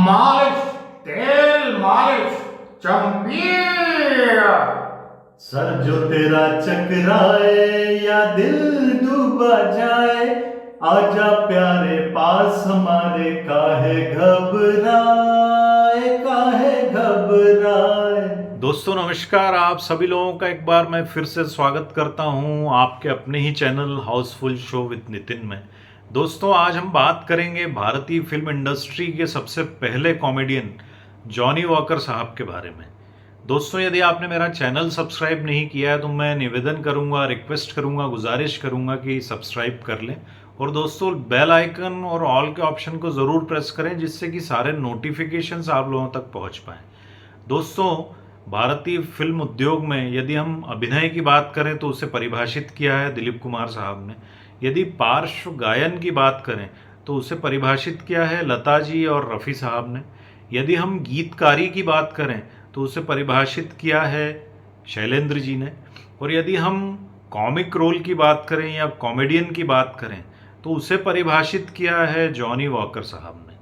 मालिश, तेल मालिश, चम्पी। सर जो तेरा चकराए या दिल डूबा जाए, आजा प्यारे पास हमारे, काहे घबराए। दोस्तों नमस्कार, आप सभी लोगों का एक बार मैं फिर से स्वागत करता हूं आपके अपने ही channel housefull show with Nitin में। दोस्तों आज हम बात करेंगे भारतीय फिल्म इंडस्ट्री के सबसे पहले कॉमेडियन जॉनी वॉकर साहब के बारे में। दोस्तों यदि आपने मेरा चैनल सब्सक्राइब नहीं किया है तो मैं निवेदन करूंगा, रिक्वेस्ट करूंगा, गुजारिश करूंगा कि सब्सक्राइब कर लें और दोस्तों बेल आइकन और ऑल के ऑप्शन को ज़रूर प्रेस करें जिससे कि सारे नोटिफिकेशंस आप लोगों तक पहुंच पाएँ। दोस्तों भारतीय फिल्म उद्योग में यदि हम अभिनय की बात करें तो उसे परिभाषित किया है दिलीप कुमार साहब ने। यदि पार्श्व गायन की बात करें तो उसे परिभाषित किया है लता जी और रफ़ी साहब ने। यदि हम गीतकारी की बात करें तो उसे परिभाषित किया है शैलेंद्र जी ने। और यदि हम कॉमिक रोल की बात करें या कॉमेडियन की बात करें तो उसे परिभाषित किया है जॉनी वॉकर साहब ने।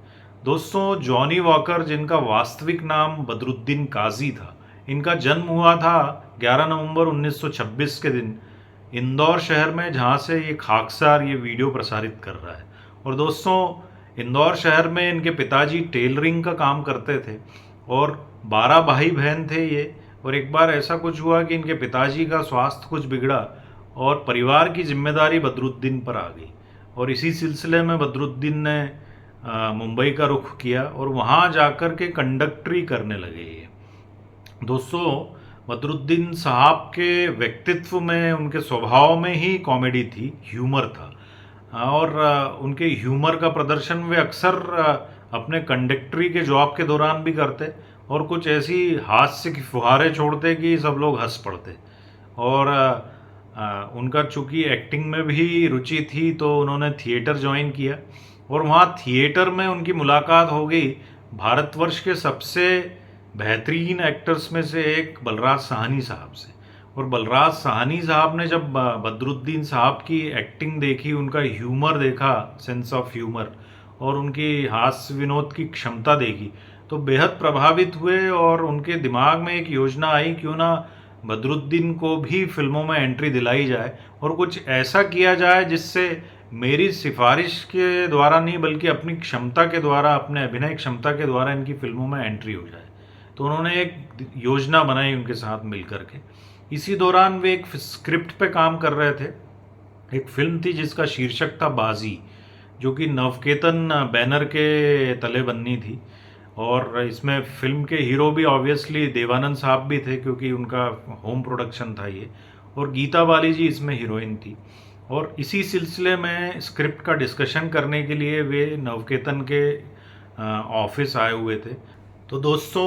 दोस्तों जॉनी वॉकर जिनका वास्तविक नाम बदरुद्दीन काजी था, इनका जन्म हुआ था 11 नवंबर 1926 के दिन इंदौर शहर में, जहाँ से ये खाकसार ये वीडियो प्रसारित कर रहा है। और दोस्तों इंदौर शहर में इनके पिताजी टेलरिंग का काम करते थे और 12 भाई बहन थे ये। और एक बार ऐसा कुछ हुआ कि इनके पिताजी का स्वास्थ्य कुछ बिगड़ा और परिवार की जिम्मेदारी बदरुद्दीन पर आ गई और इसी सिलसिले में बदरुद्दीन ने मुंबई का रुख किया और वहाँ जाकर के कंडक्टरी करने लगे ये। दोस्तों बदरुद्दीन साहब के व्यक्तित्व में, उनके स्वभाव में ही कॉमेडी थी, ह्यूमर था और उनके ह्यूमर का प्रदर्शन वे अक्सर अपने कंडक्टरी के जॉब के दौरान भी करते और कुछ ऐसी हास्य की फुहारें छोड़ते कि सब लोग हंस पड़ते। और उनका चूँकि एक्टिंग में भी रुचि थी तो उन्होंने थिएटर ज्वाइन किया और वहाँ थिएटर में उनकी मुलाकात हो गई भारतवर्ष के सबसे बेहतरीन एक्टर्स में से एक बलराज साहनी साहब से। और बलराज साहनी साहब ने जब बदरुद्दीन साहब की एक्टिंग देखी, उनका ह्यूमर देखा, सेंस ऑफ ह्यूमर, और उनकी हास्य विनोद की क्षमता देखी तो बेहद प्रभावित हुए और उनके दिमाग में एक योजना आई, क्यों ना बदरुद्दीन को भी फिल्मों में एंट्री दिलाई जाए और कुछ ऐसा किया जाए जिससे मेरी सिफारिश के द्वारा नहीं बल्कि अपनी क्षमता के द्वारा, अपने अभिनय क्षमता के द्वारा इनकी फिल्मों में एंट्री हो जाए। तो उन्होंने एक योजना बनाई उनके साथ मिलकर के। इसी दौरान वे एक स्क्रिप्ट पे काम कर रहे थे। एक फिल्म थी जिसका शीर्षक था बाजी, जो कि नवकेतन बैनर के तले बननी थी और इसमें फिल्म के हीरो भी ऑब्वियसली देवानंद साहब भी थे क्योंकि उनका होम प्रोडक्शन था ये, और गीता बाली जी इसमें हीरोइन थी। और इसी सिलसिले में स्क्रिप्ट का डिस्कशन करने के लिए वे नवकेतन के ऑफिस आए हुए थे। तो दोस्तों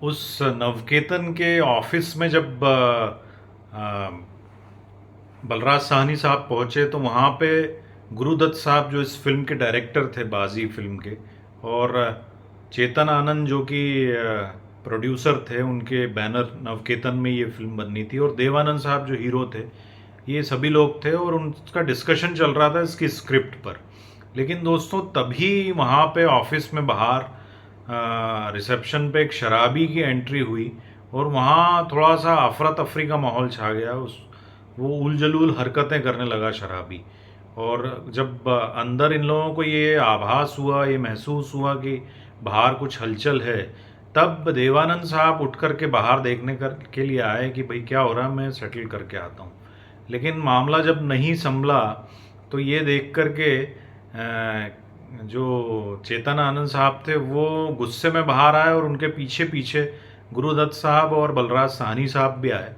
उस नवकेतन के ऑफिस में जब बलराज साहनी साहब पहुँचे तो वहाँ पे गुरुदत्त साहब जो इस फिल्म के डायरेक्टर थे बाजी फिल्म के, और चेतन आनंद जो कि प्रोड्यूसर थे, उनके बैनर नवकेतन में ये फिल्म बननी थी, और देवानंद साहब जो हीरो थे, ये सभी लोग थे और उनका डिस्कशन चल रहा था इसकी स्क्रिप्ट पर। लेकिन दोस्तों तभी वहाँ पे ऑफिस में बाहर रिसेप्शन पे एक शराबी की एंट्री हुई और वहाँ थोड़ा सा अफरा तफरी का माहौल छा गया। वो उलझुल हरकतें करने लगा शराबी, और जब अंदर इन लोगों को ये आभास हुआ, ये महसूस हुआ कि बाहर कुछ हलचल है, तब देवानंद साहब उठ कर के बाहर देखने के लिए आए कि भाई क्या हो रहा है, मैं सेटल करके आता हूँ। लेकिन मामला जब नहीं संभला तो ये देख कर के जो चेतन आनंद साहब थे वो गुस्से में बाहर आए और उनके पीछे पीछे गुरुदत्त साहब और बलराज साहनी साहब भी आए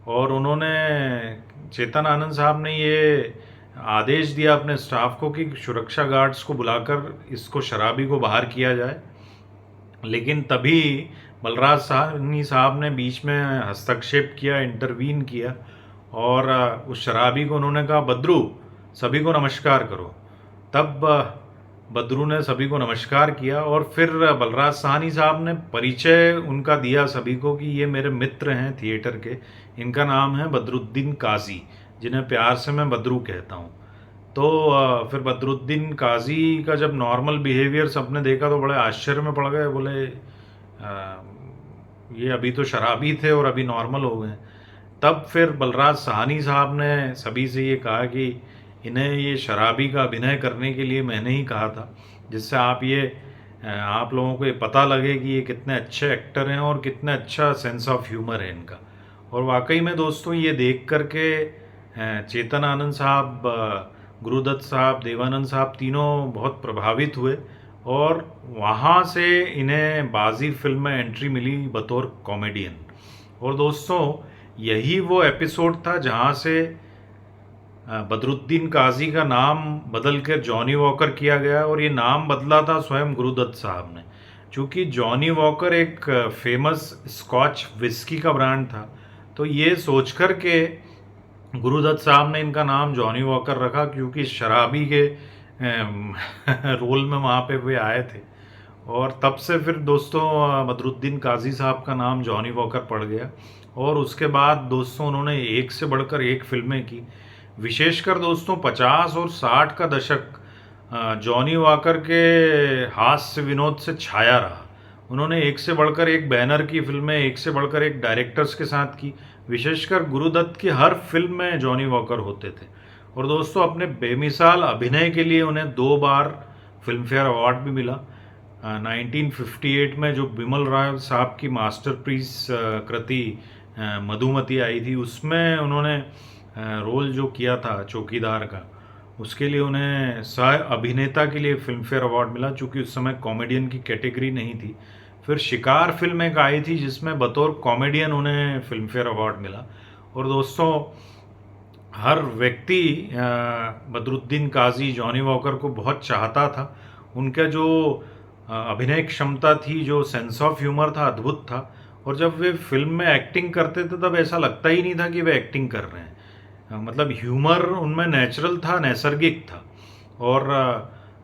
और उन्होंने, चेतन आनंद साहब ने ये आदेश दिया अपने स्टाफ को कि सुरक्षा गार्ड्स को बुलाकर इसको शराबी को बाहर किया जाए। लेकिन तभी बलराज साहनी साहब ने बीच में हस्तक्षेप किया, इंटरवीन किया और उस शराबी को उन्होंने कहा, बद्रू सभी को नमस्कार करो। तब बद्रू ने सभी को नमस्कार किया और फिर बलराज साहनी साहब ने परिचय उनका दिया सभी को कि ये मेरे मित्र हैं थिएटर के, इनका नाम है बदरुद्दीन काजी, जिन्हें प्यार से मैं बद्रू कहता हूँ। तो फिर बदरुद्दीन काजी का जब नॉर्मल बिहेवियर सबने देखा तो बड़े आश्चर्य में पड़ गए, बोले ये अभी तो शराबी थे और अभी नॉर्मल हो गए। तब फिर बलराज साहनी साहब ने सभी से ये कहा कि इन्हें ये शराबी का अभिनय करने के लिए मैंने ही कहा था, जिससे आप लोगों को ये पता लगे कि ये कितने अच्छे एक्टर हैं और कितना अच्छा सेंस ऑफ ह्यूमर है इनका। और वाकई में दोस्तों ये देख करके चेतन आनंद साहब, गुरुदत्त साहब, देवानंद साहब तीनों बहुत प्रभावित हुए और वहाँ से इन्हें बाजी फिल्म में एंट्री मिली बतौर कॉमेडियन। और दोस्तों यही वो एपिसोड था जहाँ से बदरुद्दीन काजी का नाम बदल कर जॉनी वॉकर किया गया, और ये नाम बदला था स्वयं गुरुदत्त साहब ने, क्योंकि जॉनी वॉकर एक फेमस स्कॉच विस्की का ब्रांड था। तो ये सोच कर के गुरुदत्त साहब ने इनका नाम जॉनी वॉकर रखा, क्योंकि शराबी के रोल में वहाँ पे वे आए थे। और तब से फिर दोस्तों बदरुद्दीन काजी साहब का नाम जॉनी वॉकर पड़ गया। और उसके बाद दोस्तों उन्होंने एक से बढ़कर एक फिल्में की, विशेषकर दोस्तों 50 और 60 का दशक जॉनी वॉकर के हास्य विनोद से छाया रहा। उन्होंने एक से बढ़कर एक बैनर की फिल्में, एक से बढ़कर एक डायरेक्टर्स के साथ की। विशेषकर गुरुदत्त की हर फिल्म में जॉनी वॉकर होते थे। और दोस्तों अपने बेमिसाल अभिनय के लिए उन्हें 2 बार फिल्म फेयर अवार्ड भी मिला। 1958 में जो बिमल रॉय साहब की मास्टरपीस कृति मधुमती आई थी, उसमें उन्होंने रोल जो किया था चौकीदार का, उसके लिए उन्हें सह अभिनेता के लिए फिल्म फेयर अवार्ड मिला, चूँकि उस समय कॉमेडियन की कैटेगरी नहीं थी। फिर शिकार फिल्म एक आई थी जिसमें बतौर कॉमेडियन उन्हें फिल्म फेयर अवार्ड मिला। और दोस्तों हर व्यक्ति बदरुद्दीन काजी जॉनी वॉकर को बहुत चाहता था। उनका जो अभिनय क्षमता थी, जो सेंस ऑफ ह्यूमर था, अद्भुत था। और जब वे फिल्म में एक्टिंग करते थे तब ऐसा लगता ही नहीं था कि वे एक्टिंग कर रहे हैं, मतलब ह्यूमर उनमें नेचुरल था, नैसर्गिक था। और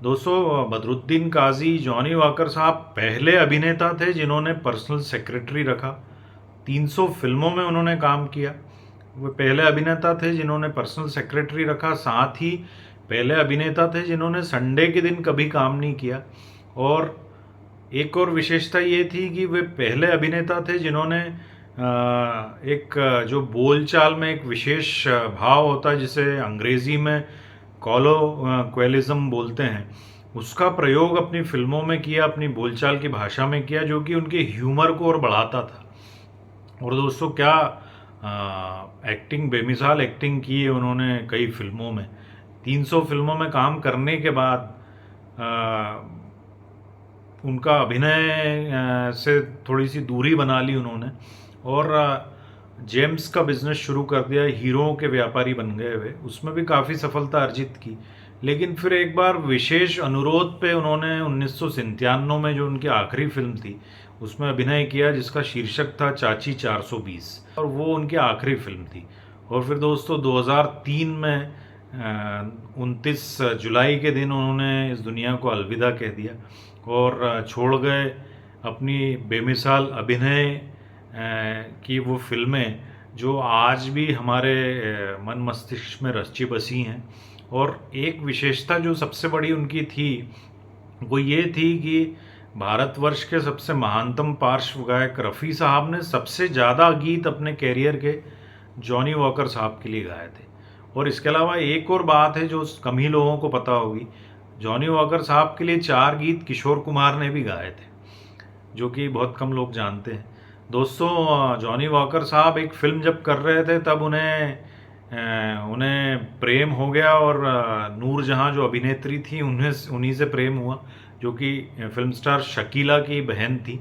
दोस्तों बदरुद्दीन काजी जॉनी वॉकर साहब पहले अभिनेता थे जिन्होंने पर्सनल सेक्रेटरी रखा। 300 फिल्मों में उन्होंने काम किया। वे पहले अभिनेता थे जिन्होंने पर्सनल सेक्रेटरी रखा, साथ ही पहले अभिनेता थे जिन्होंने संडे के दिन कभी काम नहीं किया। और एक और विशेषता ये थी कि वे पहले अभिनेता थे जिन्होंने एक जो बोलचाल में एक विशेष भाव होता है जिसे अंग्रेज़ी में कॉलोक्वेलिज्म बोलते हैं, उसका प्रयोग अपनी फिल्मों में किया, अपनी बोलचाल की भाषा में किया, जो कि उनके ह्यूमर को और बढ़ाता था। और दोस्तों क्या एक्टिंग, बेमिसाल एक्टिंग की है उन्होंने कई फिल्मों में। 300 फिल्मों में काम करने के बाद उनका अभिनय से थोड़ी सी दूरी बना ली उन्होंने और जेम्स का बिजनेस शुरू कर दिया। हीरोओं के व्यापारी बन गए वे, उसमें भी काफ़ी सफलता अर्जित की। लेकिन फिर एक बार विशेष अनुरोध पे उन्होंने 1997 में जो उनकी आखिरी फिल्म थी उसमें अभिनय किया, जिसका शीर्षक था चाची 420, और वो उनकी आखिरी फिल्म थी। और फिर दोस्तों 2003 में 29 जुलाई के दिन उन्होंने इस दुनिया को अलविदा कह दिया और छोड़ गए अपनी बेमिसाल अभिनय की वो फिल्में जो आज भी हमारे मन मस्तिष्क में रची बसी हैं। और एक विशेषता जो सबसे बड़ी उनकी थी वो ये थी कि भारतवर्ष के सबसे महानतम पार्श्व गायक रफ़ी साहब ने सबसे ज़्यादा गीत अपने कैरियर के जॉनी वॉकर साहब के लिए गाए थे। और इसके अलावा एक और बात है जो कम ही लोगों को पता होगी, जॉनी वॉकर साहब के लिए 4 गीत किशोर कुमार ने भी गाए थे, जो कि बहुत कम लोग जानते हैं। दोस्तों जॉनी वॉकर साहब एक फिल्म जब कर रहे थे तब उन्हें प्रेम हो गया और नूरजहां जो अभिनेत्री थी उन्हीं से प्रेम हुआ, जो कि फिल्म स्टार शकीला की बहन थी,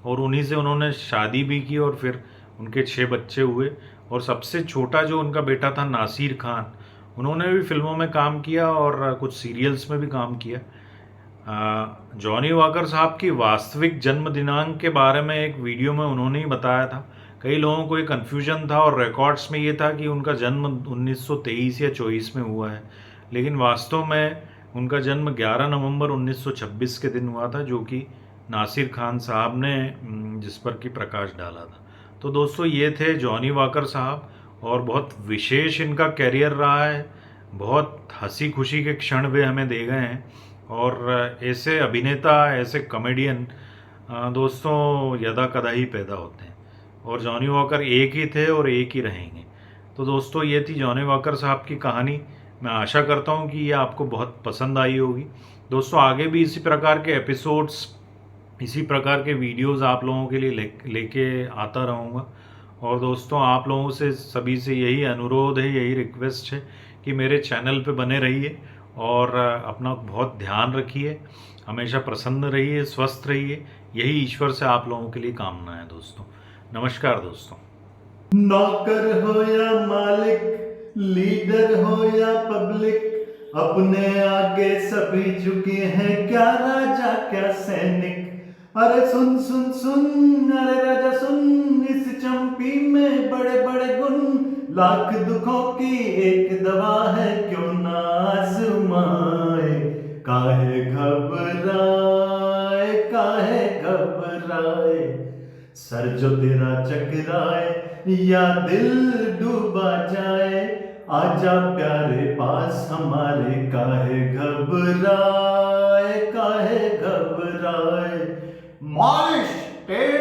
और उन्हीं से उन्होंने शादी भी की और फिर उनके 6 बच्चे हुए। और सबसे छोटा जो उनका बेटा था नासिर खान, उन्होंने भी फिल्मों में काम किया और कुछ सीरियल्स में भी काम किया। जॉनी वॉकर साहब की वास्तविक जन्म दिनांक के बारे में एक वीडियो में उन्होंने ही बताया था। कई लोगों को ये कन्फ्यूजन था और रिकॉर्ड्स में ये था कि उनका जन्म 1923 या 24 में हुआ है, लेकिन वास्तव में उनका जन्म 11 नवंबर 1926 के दिन हुआ था, जो कि नासिर खान साहब ने जिस पर कि प्रकाश डाला था। तो दोस्तों ये थे जॉनी वॉकर साहब और बहुत विशेष इनका कैरियर रहा है। बहुत हंसी खुशी के क्षण वे हमें दे गए हैं। और ऐसे अभिनेता, ऐसे कॉमेडियन दोस्तों यदा कदा ही पैदा होते हैं, और जॉनी वॉकर एक ही थे और एक ही रहेंगे। तो दोस्तों ये थी जॉनी वॉकर साहब की कहानी। मैं आशा करता हूँ कि ये आपको बहुत पसंद आई होगी। दोस्तों आगे भी इसी प्रकार के एपिसोड्स, इसी प्रकार के वीडियोस आप लोगों के लिए लेके आता रहूँगा। और दोस्तों आप लोगों से सभी से यही अनुरोध है, यही रिक्वेस्ट है कि मेरे चैनल पे बने रहिए और अपना बहुत ध्यान रखिए, हमेशा प्रसन्न रहिए, स्वस्थ रहिए। यही ईश्वर से आप लोगों के लिए कामना है दोस्तों। नमस्कार दोस्तों। नौकर हो या मालिक, लीडर हो या पब्लिक, अपने आगे सभी झुके हैं, क्या राजा क्या सैनिक। अरे सुन सुन सुन, अरे राजा सुन, इस चंपी में बड़े बड़े गुण, लाख दुखों की एक दवा है, क्यों ना आजमाए। काहे घबराए, काहे घबराए, सर जो तेरा चकराए या दिल डूबा जाए, आजा प्यारे पास हमारे, काहे घबराए, काहे घबराए। मालिश तेल